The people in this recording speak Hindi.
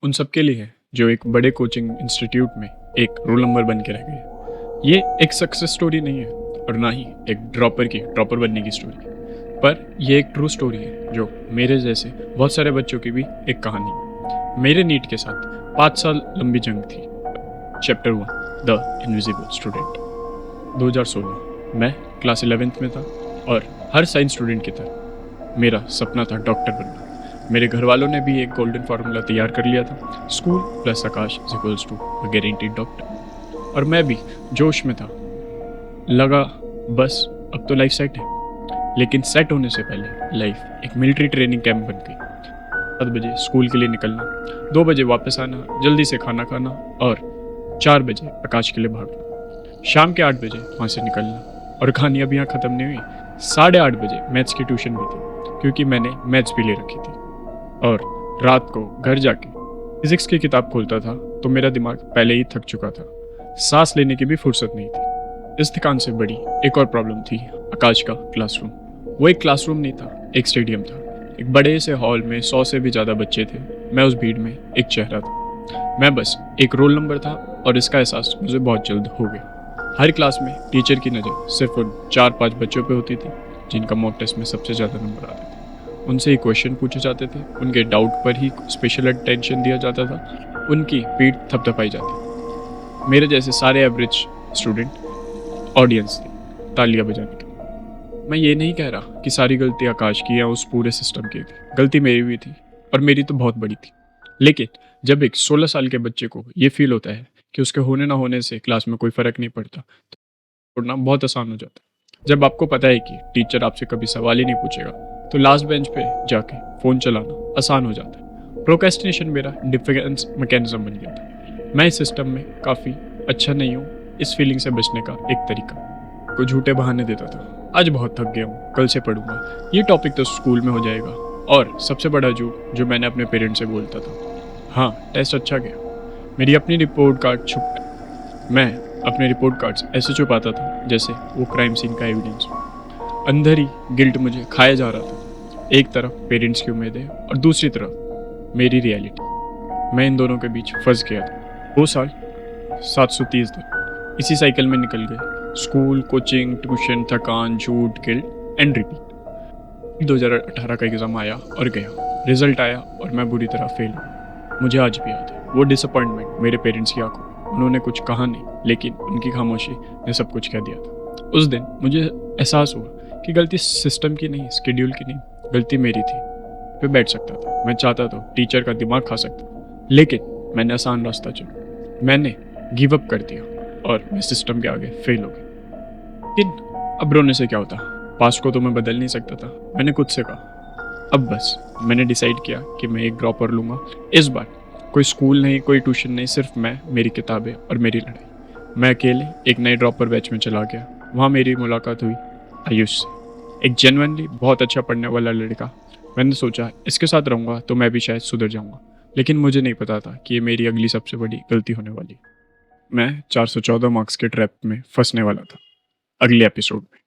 उन सब के लिए है जो एक बड़े कोचिंग इंस्टीट्यूट में एक रोल नंबर बन के रह गए। ये एक सक्सेस स्टोरी नहीं है और ना ही एक ड्रॉपर बनने की स्टोरी, पर ये एक ट्रू स्टोरी है जो मेरे जैसे बहुत सारे बच्चों की भी एक कहानी है। मेरे नीट के साथ 5 साल लंबी जंग थी। Chapter 1 the invisible student. 2016 मैं क्लास 11th में था और हर साइंस स्टूडेंट की तरह मेरा सपना था डॉक्टर बनना। मेरे घर वालों ने भी एक गोल्डन फार्मूला तैयार कर लिया था, school plus Aakash is equals to a guaranteed doctor. और मैं भी जोश में था, लगा बस अब तो लाइफ सेट है। लेकिन सेट होने से पहले लाइफ एक मिलिट्री ट्रेनिंग कैंप बन गई। 7 बजे स्कूल के लिए निकलना, 2 बजे वापस आना, जल्दी से खाना खाना और 4 बजे आकाश के लिए भागना। शाम के 8 बजे वहाँ से निकलना और कहानी अभी यहाँ ख़त्म नहीं हुई। 8:30 बजे मैथ्स की ट्यूशन भी थी क्योंकि मैंने मैथ्स भी ले रखी थी। और रात को घर जाके फिजिक्स की किताब खोलता था तो मेरा दिमाग पहले ही थक चुका था, सांस लेने की भी फुर्सत नहीं थी। इस थकान से बड़ी एक और प्रॉब्लम थी, आकाश का क्लासरूम। वो एक क्लासरूम नहीं था, एक स्टेडियम था। एक बड़े से हॉल में 100 से भी ज़्यादा बच्चे थे। मैं उस भीड़ में एक चेहरा था। मैं बस एक रोल नंबर था और इसका एहसास मुझे बहुत जल्द हो गया। हर क्लास में टीचर की नज़र सिर्फ उन 4-5 बच्चों पे होती थी जिनका मॉक टेस्ट में सबसे ज़्यादा नंबर आते थे। उनसे ही क्वेश्चन पूछे जाते थे, उनके डाउट पर ही स्पेशल अटेंशन दिया जाता था, उनकी पीठ थपथपाई जाती। मेरे जैसे सारे एवरेज स्टूडेंट ऑडियंस थे तालियां बजाने के। मैं ये नहीं कह रहा कि सारी गलती आकाश की या उस पूरे सिस्टम की थी, गलती मेरी भी थी और मेरी तो बहुत बड़ी थी। लेकिन जब एक 16 साल के बच्चे को ये फील होता है कि उसके होने ना होने से क्लास में कोई फ़र्क नहीं पड़ता, तो छोड़ना बहुत आसान हो जाता है। जब आपको पता है कि टीचर आपसे कभी सवाल ही नहीं पूछेगा, तो लास्ट बेंच पे जाके फ़ोन चलाना आसान हो जाता है। प्रोक्रेस्टिनेशन मेरा डिफेंस मैकेनिज्म बन गया था। मैं इस सिस्टम में काफ़ी अच्छा नहीं हूँ, इस फीलिंग से बचने का एक तरीका को झूठे बहाने देता था। आज बहुत थक गया हूँ, कल से पढ़ूंगा, ये टॉपिक तो स्कूल में हो जाएगा। और सबसे बड़ा झूठ जो मैंने अपने पेरेंट्स से बोलता था, हाँ टेस्ट अच्छा गया। मेरी अपनी रिपोर्ट कार्ड मैं अपने रिपोर्ट कार्ड्स ऐसे छुपाता था जैसे वो क्राइम सीन का एविडेंस। अंदर ही गिल्ट मुझे खाया जा रहा था। एक तरफ पेरेंट्स की उम्मीदें और दूसरी तरफ मेरी रियलिटी। मैं इन दोनों के बीच फंस गया था। 2 साल 730 दिन इसी साइकिल में निकल गए। स्कूल, कोचिंग, ट्यूशन, थकान, झूठ, गिल्ट एंड रिपीट। 2018 का एग्ज़ाम आया और गया। रिजल्ट आया और मैं बुरी तरह फेल हुआ। मुझे आज भी याद है वो डिसअपॉइंटमेंट मेरे पेरेंट्स की आंखों में। उन्होंने कुछ कहा नहीं, लेकिन उनकी खामोशी ने सब कुछ कह दिया था। उस दिन मुझे एहसास हुआ कि गलती सिस्टम की नहीं, स्केड्यूल की नहीं, गलती मेरी थी। पे बैठ सकता था, मैं चाहता तो टीचर का दिमाग खा सकता, लेकिन मैंने आसान रास्ता चुना। मैंने गिव अप कर दिया और मैं सिस्टम के आगे फेल हो गया। लेकिन अब रोने से क्या होता, पास्ट को तो मैं बदल नहीं सकता था। मैंने खुद से कहा, अब बस मैंने डिसाइड किया कि मैं एक ड्रॉपर लूँगा। इस बार कोई स्कूल नहीं, कोई ट्यूशन नहीं, सिर्फ मैं, मेरी किताबें और मेरी लड़ाई। मैं अकेले एक नए ड्रॉपर बैच में चला गया। वहाँ मेरी मुलाकात हुई आयुष से, एक जेन्युइनली बहुत अच्छा पढ़ने वाला लड़का। मैंने सोचा इसके साथ रहूँगा तो मैं भी शायद सुधर जाऊँगा, लेकिन मुझे नहीं पता था कि ये मेरी अगली सबसे बड़ी गलती होने वाली। मैं 414 मार्क्स के ट्रैप में फंसने वाला था। अगले एपिसोड में।